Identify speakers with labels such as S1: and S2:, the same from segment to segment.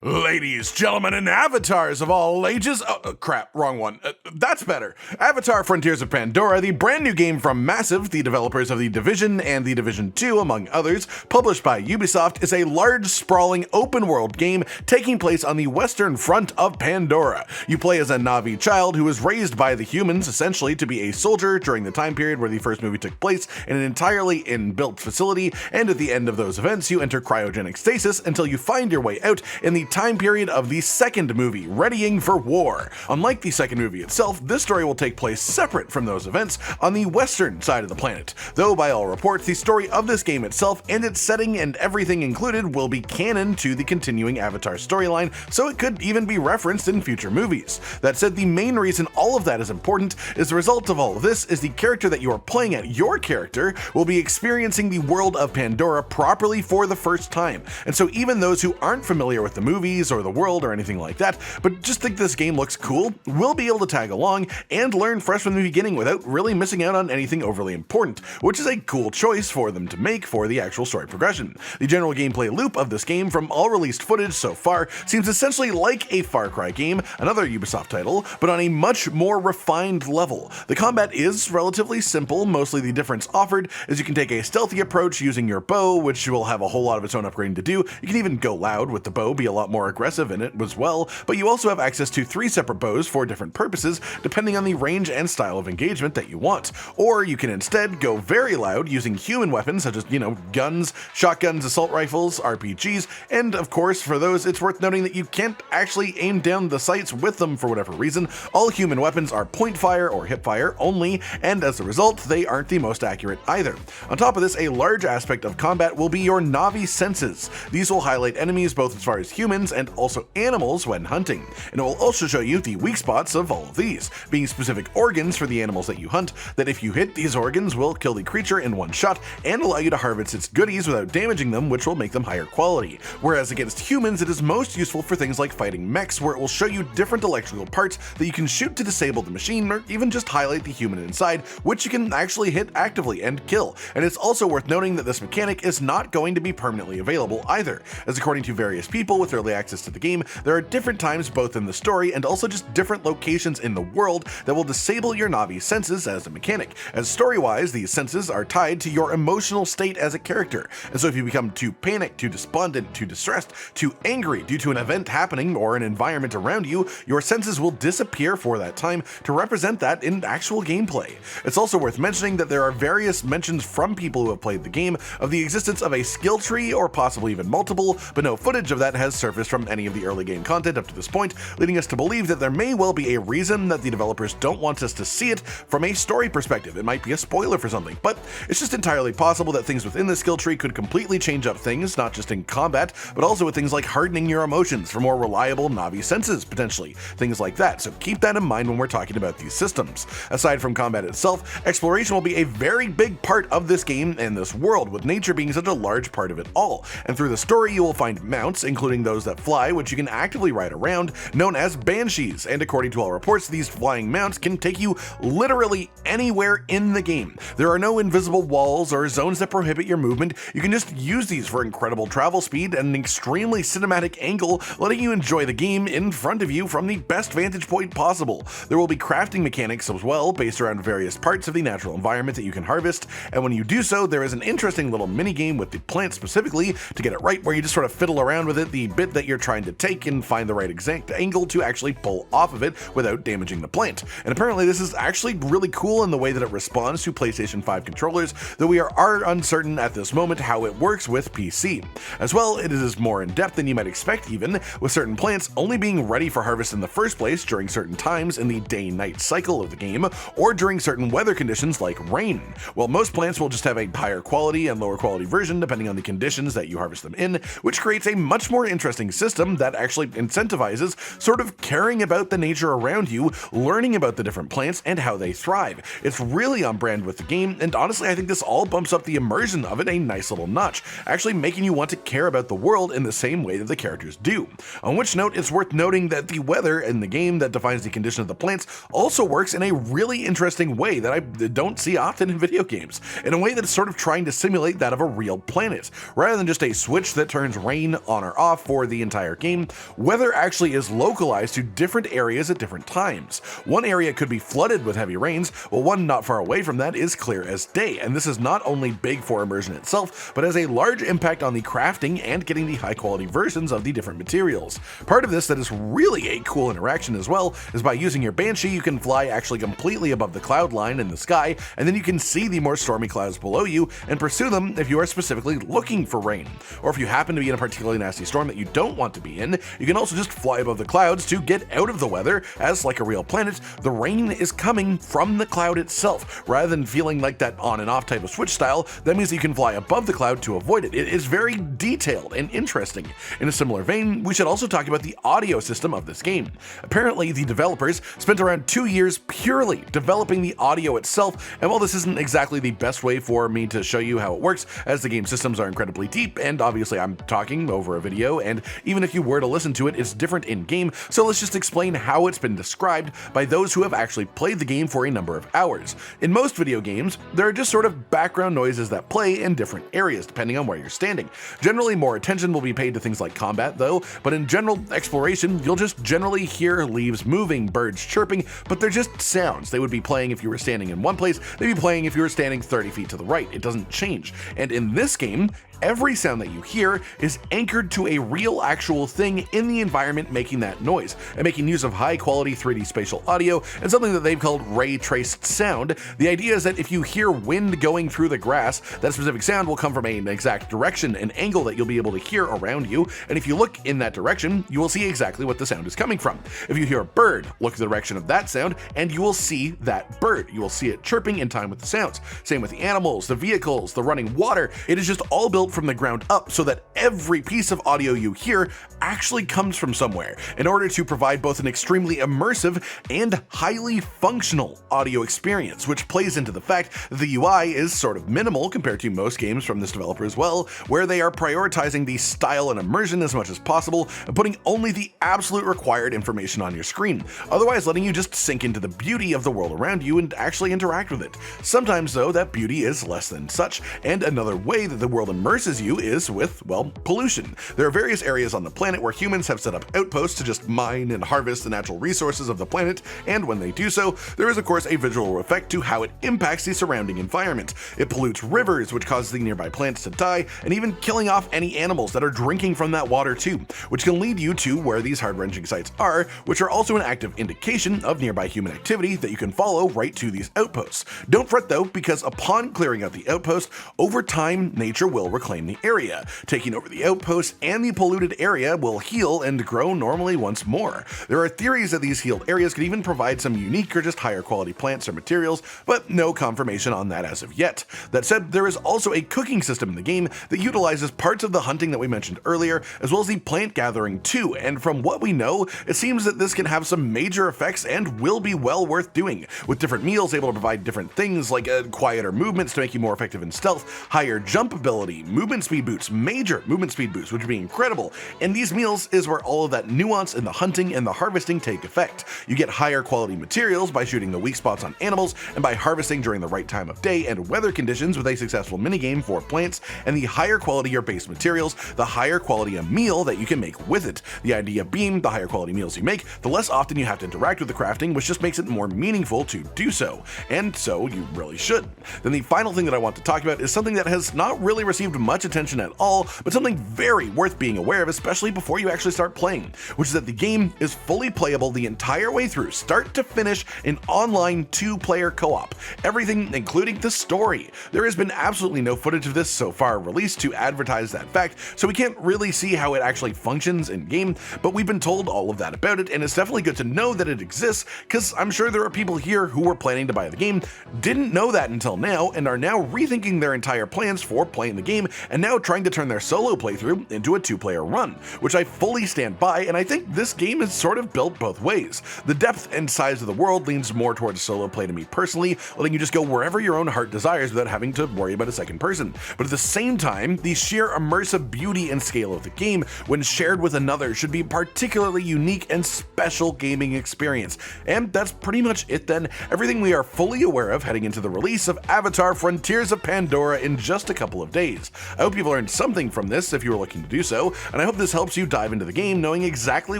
S1: Ladies, gentlemen, and avatars of all ages. Crap, wrong one. That's better. Avatar Frontiers of Pandora, the brand new game from Massive, the developers of The Division and The Division 2, among others, published by Ubisoft, is a large, sprawling, open-world game taking place on the western front of Pandora. You play as a Navi child who was raised by the humans, essentially, to be a soldier during the time period where the first movie took place in an entirely inbuilt facility, and at the end of those events, you enter cryogenic stasis until you find your way out in the time period of the second movie, Readying for War. Unlike the second movie itself, this story will take place separate from those events on the western side of the planet, though by all reports, the story of this game itself and its setting and everything included will be canon to the continuing Avatar storyline, so it could even be referenced in future movies. That said, the main reason all of that is important is the result of all of this is the character that you are playing at, your character, will be experiencing the world of Pandora properly for the first time, and so even those who aren't familiar with the movies or the world or anything like that, but just think this game looks cool, will be able to tag along and learn fresh from the beginning without really missing out on anything overly important, which is a cool choice for them to make for the actual story progression. The general gameplay loop of this game from all released footage so far seems essentially like a Far Cry game, another Ubisoft title, but on a much more refined level. The combat is relatively simple, mostly the difference offered is you can take a stealthy approach using your bow, which will have a whole lot of its own upgrading to do. You can even go loud with the bow, be a lot more aggressive in it as well, but you also have access to 3 separate bows for different purposes depending on the range and style of engagement that you want. Or you can instead go very loud using human weapons such as, guns, shotguns, assault rifles, RPGs, and of course for those it's worth noting that you can't actually aim down the sights with them for whatever reason. All human weapons are point fire or hip fire only, and as a result they aren't the most accurate either. On top of this, a large aspect of combat will be your Navi senses. These will highlight enemies both as far as humans and also animals when hunting, and it will also show you the weak spots of all of these, being specific organs for the animals that you hunt, that if you hit these organs will kill the creature in one shot and allow you to harvest its goodies without damaging them, which will make them higher quality. Whereas against humans it is most useful for things like fighting mechs, where it will show you different electrical parts that you can shoot to disable the machine or even just highlight the human inside, which you can actually hit actively and kill. And it's also worth noting that this mechanic is not going to be permanently available either, as according to various people with early access to the game, there are different times both in the story and also just different locations in the world that will disable your Navi senses as a mechanic, as story-wise these senses are tied to your emotional state as a character, and so if you become too panicked, too despondent, too distressed, too angry due to an event happening or an environment around you, your senses will disappear for that time to represent that in actual gameplay. It's also worth mentioning that there are various mentions from people who have played the game of the existence of a skill tree or possibly even multiple, but no footage of that has surfaced from any of the early game content up to this point, leading us to believe that there may well be a reason that the developers don't want us to see it from a story perspective. It might be a spoiler for something, but it's just entirely possible that things within the skill tree could completely change up things, not just in combat, but also with things like hardening your emotions for more reliable Navi senses, potentially. Things like that, so keep that in mind when we're talking about these systems. Aside from combat itself, exploration will be a very big part of this game and this world, with nature being such a large part of it all. And through the story you will find mounts, including those that fly, which you can actively ride around, known as banshees, and according to all reports, these flying mounts can take you literally anywhere in the game. There are no invisible walls or zones that prohibit your movement. You can just use these for incredible travel speed and an extremely cinematic angle, letting you enjoy the game in front of you from the best vantage point possible. There will be crafting mechanics as well, based around various parts of the natural environment that you can harvest, and when you do so, there is an interesting little mini game with the plant specifically to get it right, where you just sort of fiddle around with it, the bit that you're trying to take, and find the right exact angle to actually pull off of it without damaging the plant. And apparently this is actually really cool in the way that it responds to PlayStation 5 controllers, though we are uncertain at this moment how it works with PC. As well, it is more in depth than you might expect, even, with certain plants only being ready for harvest in the first place during certain times in the day-night cycle of the game, or during certain weather conditions like rain. While most plants will just have a higher quality and lower quality version depending on the conditions that you harvest them in, which creates a much more interesting system that actually incentivizes sort of caring about the nature around you, learning about the different plants and how they thrive. It's really on brand with the game, and honestly I think this all bumps up the immersion of it a nice little notch, actually making you want to care about the world in the same way that the characters do. On which note, it's worth noting that the weather in the game that defines the condition of the plants also works in a really interesting way that I don't see often in video games, in a way that's sort of trying to simulate that of a real planet, rather than just a switch that turns rain on or off for the entire game, weather actually is localized to different areas at different times. One area could be flooded with heavy rains, while one not far away from that is clear as day, and this is not only big for immersion itself, but has a large impact on the crafting and getting the high quality versions of the different materials. Part of this that is really a cool interaction as well is by using your banshee you can fly actually completely above the cloud line in the sky, and then you can see the more stormy clouds below you and pursue them if you are specifically looking for rain. Or if you happen to be in a particularly nasty storm that you don't want to be in, you can also just fly above the clouds to get out of the weather, as like a real planet, the rain is coming from the cloud itself, rather than feeling like that on and off type of switch style. That means that you can fly above the cloud to avoid it. It is very detailed and interesting. In a similar vein, we should also talk about the audio system of this game. Apparently, the developers spent around 2 years purely developing the audio itself, and while this isn't exactly the best way for me to show you how it works, as the game systems are incredibly deep, and obviously I'm talking over a video, and even if you were to listen to it, it's different in-game, so let's just explain how it's been described by those who have actually played the game for a number of hours. In most video games, there are just sort of background noises that play in different areas, depending on where you're standing. Generally, more attention will be paid to things like combat, though, but in general exploration, you'll just generally hear leaves moving, birds chirping, but they're just sounds. They would be playing if you were standing in one place, they'd be playing if you were standing 30 feet to the right. It doesn't change. And in this game, every sound that you hear is anchored to a real actual thing in the environment making that noise, and making use of high quality 3D spatial audio and something that they've called ray traced sound. The idea is that if you hear wind going through the grass, that specific sound will come from an exact direction, an angle that you'll be able to hear around you, and if you look in that direction, you will see exactly what the sound is coming from. If you hear a bird, look in the direction of that sound, and you will see that bird. You will see it chirping in time with the sounds. Same with the animals, the vehicles, the running water. It is just all built from the ground up so that every piece of audio you hear actually comes from somewhere, in order to provide both an extremely immersive and highly functional audio experience, which plays into the fact that the UI is sort of minimal compared to most games from this developer as well, where they are prioritizing the style and immersion as much as possible and putting only the absolute required information on your screen, otherwise letting you just sink into the beauty of the world around you and actually interact with it. Sometimes though, that beauty is less than such, and another way that the world immerses you is with, well, pollution. There are various areas on the planet where humans have set up outposts to just mine and harvest the natural resources of the planet, and when they do so, there is of course a visual effect to how it impacts the surrounding environment. It pollutes rivers, which causes the nearby plants to die, and even killing off any animals that are drinking from that water too, which can lead you to where these heart-wrenching sites are, which are also an active indication of nearby human activity that you can follow right to these outposts. Don't fret though, because upon clearing out the outpost, over time, nature will reclaim the area, taking over the outpost, and the polluted area will heal and grow normally once more. There are theories that these healed areas could even provide some unique or just higher quality plants or materials, but no confirmation on that as of yet. That said, there is also a cooking system in the game that utilizes parts of the hunting that we mentioned earlier, as well as the plant gathering too, and from what we know, it seems that this can have some major effects and will be well worth doing, with different meals able to provide different things like quieter movements to make you more effective in stealth, higher jump ability, movement speed boosts, major movement speed boosts, which would be incredible, and these meals is where all of that nuance in the hunting and the harvesting take effect. You get higher quality materials by shooting the weak spots on animals and by harvesting during the right time of day and weather conditions with a successful minigame for plants, and the higher quality your base materials, the higher quality a meal that you can make with it. The idea being, the higher quality meals you make, the less often you have to interact with the crafting, which just makes it more meaningful to do so, and so you really should. Then the final thing that I want to talk about is something that has not really received much attention at all, but something very worth being aware of, especially before you actually start playing, which is that the game is fully playable the entire way through, start to finish, in online 2-player co-op. Everything including the story. There has been absolutely no footage of this so far released to advertise that fact, so we can't really see how it actually functions in game, but we've been told all of that about it, and it's definitely good to know that it exists, because I'm sure there are people here who were planning to buy the game, didn't know that until now, and are now rethinking their entire plans for playing the game, and now trying to turn their solo playthrough into a 2-player run, which I fully stand by, and I think this game is sort of built both ways. The depth and size of the world leans more towards solo play to me personally, letting you just go wherever your own heart desires without having to worry about a second person. But at the same time, the sheer immersive beauty and scale of the game, when shared with another, should be a particularly unique and special gaming experience. And that's pretty much it then. Everything we are fully aware of heading into the release of Avatar Frontiers of Pandora in just a couple of days. I hope you've learned something from this if you were looking to do so, and and I hope this helps you dive into the game knowing exactly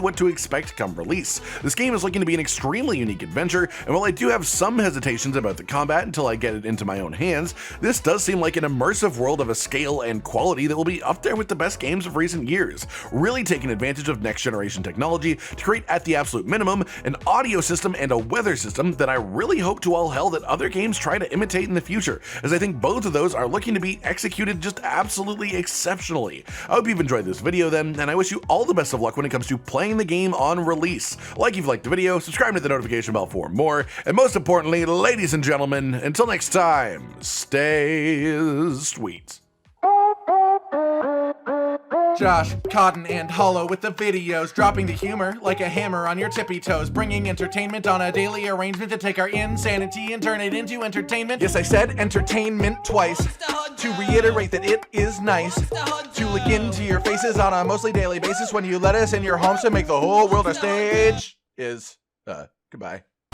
S1: what to expect come release. This game is looking to be an extremely unique adventure, and while I do have some hesitations about the combat until I get it into my own hands, this does seem like an immersive world of a scale and quality that will be up there with the best games of recent years, really taking advantage of next generation technology to create at the absolute minimum an audio system and a weather system that I really hope to all hell that other games try to imitate in the future, as I think both of those are looking to be executed just absolutely exceptionally. I hope you've enjoyed this video then, and I wish you all the best of luck when it comes to playing the game on release. Like if you've liked the video, subscribe to the notification bell for more, and most importantly, ladies and gentlemen, until next time, stay sweet.
S2: Josh, Cotton, and Hollow with the videos, dropping the humor like a hammer on your tippy toes, bringing entertainment on a daily arrangement to take our insanity and turn it into entertainment. Yes, I said entertainment twice, to reiterate that it is nice to look into your faces on a mostly daily basis when you let us in your homes to make the whole world a stage. Goodbye.